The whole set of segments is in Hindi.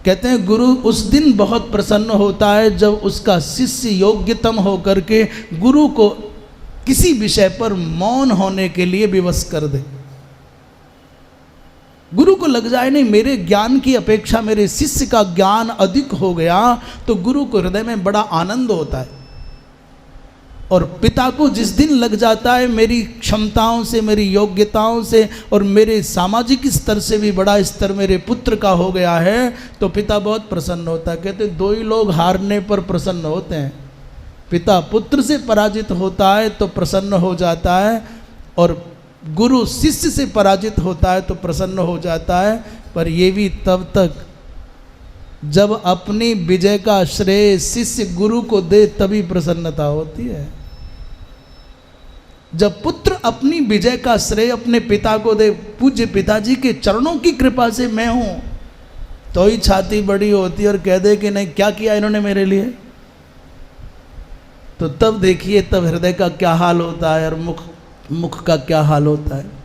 कहते हैं गुरु उस दिन बहुत प्रसन्न होता है जब उसका शिष्य योग्यतम होकर के गुरु को किसी विषय पर मौन होने के लिए विवश कर दे। गुरु को लग जाए नहीं मेरे ज्ञान की अपेक्षा मेरे शिष्य का ज्ञान अधिक हो गया, तो गुरु को हृदय में बड़ा आनंद होता है। और पिता को जिस दिन लग जाता है मेरी क्षमताओं से, मेरी योग्यताओं से और मेरे सामाजिक स्तर से भी बड़ा स्तर मेरे पुत्र का हो गया है, तो पिता बहुत प्रसन्न होता है। कहते दो ही लोग हारने पर प्रसन्न होते हैं, पिता पुत्र से पराजित होता है तो प्रसन्न हो जाता है, और गुरु शिष्य से पराजित होता है तो प्रसन्न हो जाता है। पर ये भी तब तक जब अपनी विजय का श्रेय शिष्य गुरु को दे तभी प्रसन्नता होती है। जब पुत्र अपनी विजय का श्रेय अपने पिता को दे, पूज्य पिताजी के चरणों की कृपा से मैं हूं, तो ही छाती बड़ी होती है और कह दे कि नहीं क्या किया इन्होंने मेरे लिए, तो तब देखिए तब हृदय का क्या हाल होता है और मुख का क्या हाल होता है।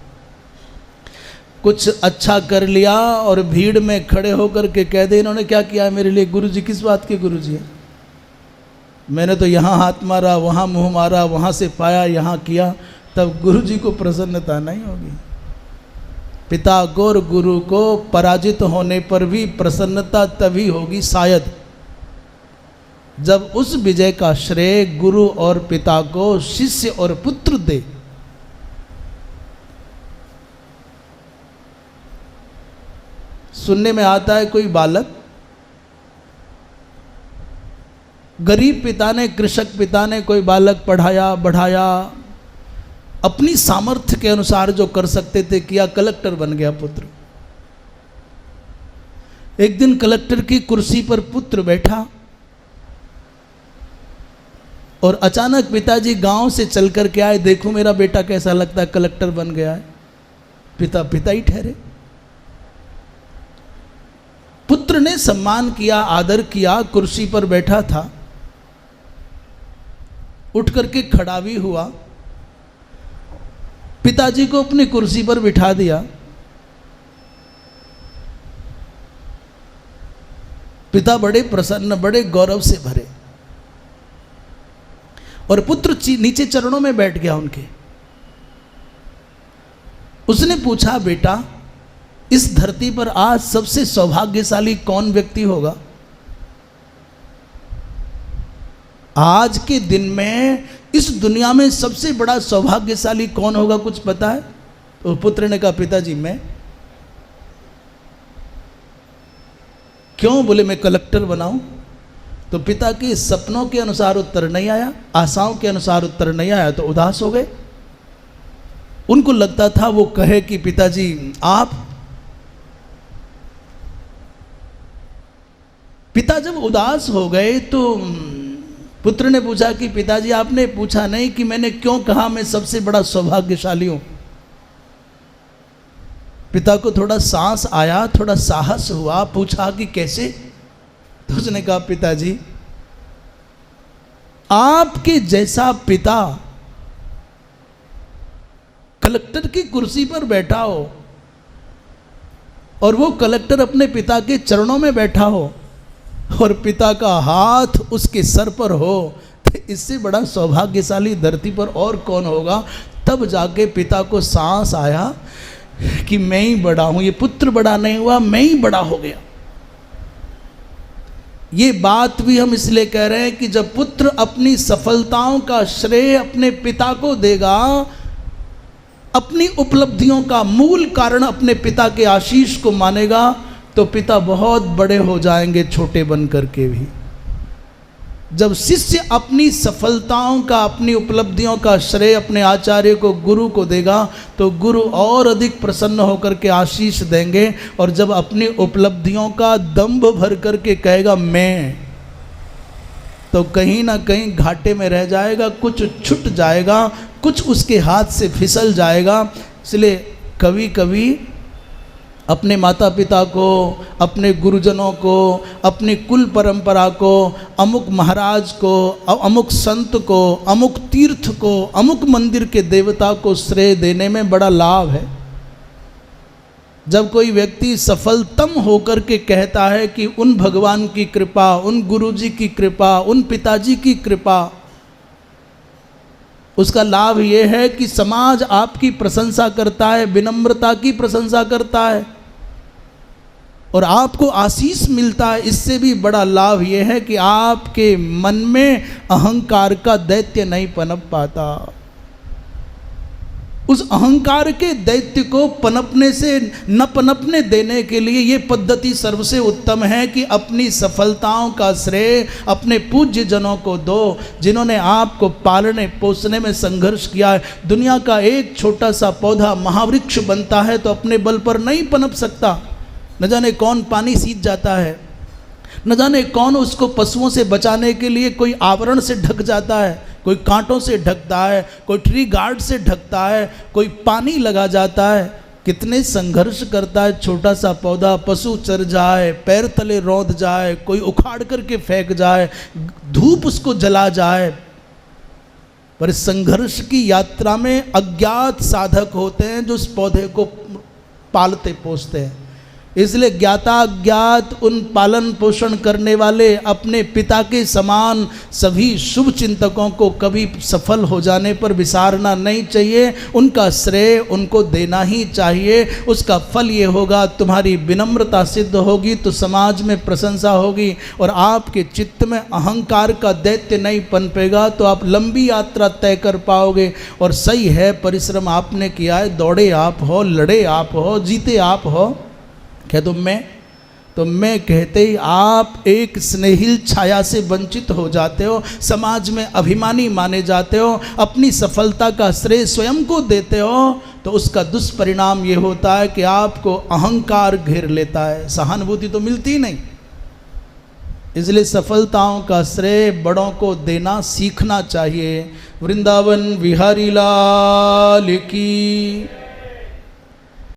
कुछ अच्छा कर लिया और भीड़ में खड़े होकर के कह दे इन्होंने क्या किया है मेरे लिए, गुरुजी किस बात के गुरुजी है, मैंने तो यहाँ हाथ मारा, वहाँ मुंह मारा, वहाँ से पाया, यहाँ किया, तब गुरुजी को प्रसन्नता नहीं होगी। पिता को और गुरु को पराजित होने पर भी प्रसन्नता तभी होगी शायद जब उस विजय का श्रेय गुरु और पिता को शिष्य और पुत्र दे। सुनने में आता है कोई बालक, गरीब पिता ने, कृषक पिता ने कोई बालक पढ़ाया बढ़ाया, अपनी सामर्थ्य के अनुसार जो कर सकते थे किया, कलेक्टर बन गया पुत्र। एक दिन कलेक्टर की कुर्सी पर पुत्र बैठा और अचानक पिताजी गांव से चल कर के आए, देखो मेरा बेटा कैसा लगता है, कलेक्टर बन गया है। पिता ही ठहरे। पुत्र ने सम्मान किया, आदर किया, कुर्सी पर बैठा था, उठ करके खड़ा भी हुआ, पिताजी को अपनी कुर्सी पर बिठा दिया। पिता बड़े प्रसन्न, बड़े गौरव से भरे, और पुत्र नीचे चरणों में बैठ गया उनके। उसने पूछा, बेटा इस धरती पर आज सबसे सौभाग्यशाली कौन व्यक्ति होगा? आज के दिन में इस दुनिया में सबसे बड़ा सौभाग्यशाली कौन होगा, कुछ पता है? तो पुत्र ने कहा, पिताजी मैं। क्यों? बोले मैं कलेक्टर बनाऊं। तो पिता के सपनों के अनुसार उत्तर नहीं आया, आशाओं के अनुसार उत्तर नहीं आया, तो उदास हो गए। उनको लगता था वो कहे कि पिताजी आप। पिता जब उदास हो गए तो पुत्र ने पूछा कि पिताजी आपने पूछा नहीं कि मैंने क्यों कहा मैं सबसे बड़ा सौभाग्यशाली हूं। पिता को थोड़ा सांस आया, थोड़ा साहस हुआ, पूछा कि कैसे? तो उसने कहा, पिताजी आपके जैसा पिता कलेक्टर की कुर्सी पर बैठा हो और वो कलेक्टर अपने पिता के चरणों में बैठा हो और पिता का हाथ उसके सर पर हो, तो इससे बड़ा सौभाग्यशाली धरती पर और कौन होगा? तब जाके पिता को सांस आया कि मैं ही बड़ा हूं, ये पुत्र बड़ा नहीं हुआ, मैं ही बड़ा हो गया। ये बात भी हम इसलिए कह रहे हैं कि जब पुत्र अपनी सफलताओं का श्रेय अपने पिता को देगा, अपनी उपलब्धियों का मूल कारण अपने पिता के आशीष को मानेगा, तो पिता बहुत बड़े हो जाएंगे छोटे बन करके भी। जब शिष्य अपनी सफलताओं का, अपनी उपलब्धियों का श्रेय अपने आचार्य को, गुरु को देगा, तो गुरु और अधिक प्रसन्न होकर के आशीष देंगे। और जब अपनी उपलब्धियों का दंभ भर करके कहेगा मैं, तो कहीं ना कहीं घाटे में रह जाएगा, कुछ छूट जाएगा, कुछ उसके हाथ से फिसल जाएगा। इसलिए कभी कभी अपने माता पिता को, अपने गुरुजनों को, अपनी कुल परंपरा को, अमुक महाराज को, अमुक संत को, अमुक तीर्थ को, अमुक मंदिर के देवता को श्रेय देने में बड़ा लाभ है। जब कोई व्यक्ति सफलतम होकर के कहता है कि उन भगवान की कृपा, उन गुरुजी की कृपा, उन पिताजी की कृपा, उसका लाभ ये है कि समाज आपकी प्रशंसा करता है, विनम्रता की प्रशंसा करता है और आपको आशीष मिलता है। इससे भी बड़ा लाभ ये है कि आपके मन में अहंकार का दैत्य नहीं पनप पाता। उस अहंकार के दैत्य को पनपने से न पनपने देने के लिए ये पद्धति सबसे उत्तम है कि अपनी सफलताओं का श्रेय अपने पूज्य जनों को दो, जिन्होंने आपको पालने पोसने में संघर्ष किया है। दुनिया का एक छोटा सा पौधा महावृक्ष बनता है तो अपने बल पर नहीं पनप सकता। न जाने कौन पानी सींच जाता है, न जाने कौन उसको पशुओं से बचाने के लिए कोई आवरण से ढक जाता है, कोई कांटों से ढकता है, कोई ट्री गार्ड से ढकता है, कोई पानी लगा जाता है। कितने संघर्ष करता है छोटा सा पौधा, पशु चर जाए, पैर तले रौंद जाए, कोई उखाड़ करके फेंक जाए, धूप उसको जला जाए। पर इस संघर्ष की यात्रा में अज्ञात साधक होते हैं जो उस पौधे को पालते पोसते हैं। इसलिए ज्ञाता अज्ञात उन पालन पोषण करने वाले अपने पिता के समान सभी शुभ चिंतकों को कभी सफल हो जाने पर विसारना नहीं चाहिए। उनका श्रेय उनको देना ही चाहिए। उसका फल ये होगा, तुम्हारी विनम्रता सिद्ध होगी तो समाज में प्रशंसा होगी और आपके चित्त में अहंकार का दैत्य नहीं पनपेगा, तो आप लंबी यात्रा तय कर पाओगे। और सही है, परिश्रम आपने किया है, दौड़े आप हो, लड़े आप हो, जीते आप हो। क्या तो मैं कहते ही आप एक स्नेहिल छाया से वंचित हो जाते हो, समाज में अभिमानी माने जाते हो, अपनी सफलता का श्रेय स्वयं को देते हो, तो उसका दुष्परिणाम ये होता है कि आपको अहंकार घेर लेता है, सहानुभूति तो मिलती नहीं। इसलिए सफलताओं का श्रेय बड़ों को देना सीखना चाहिए। वृंदावन बिहारी लाल की।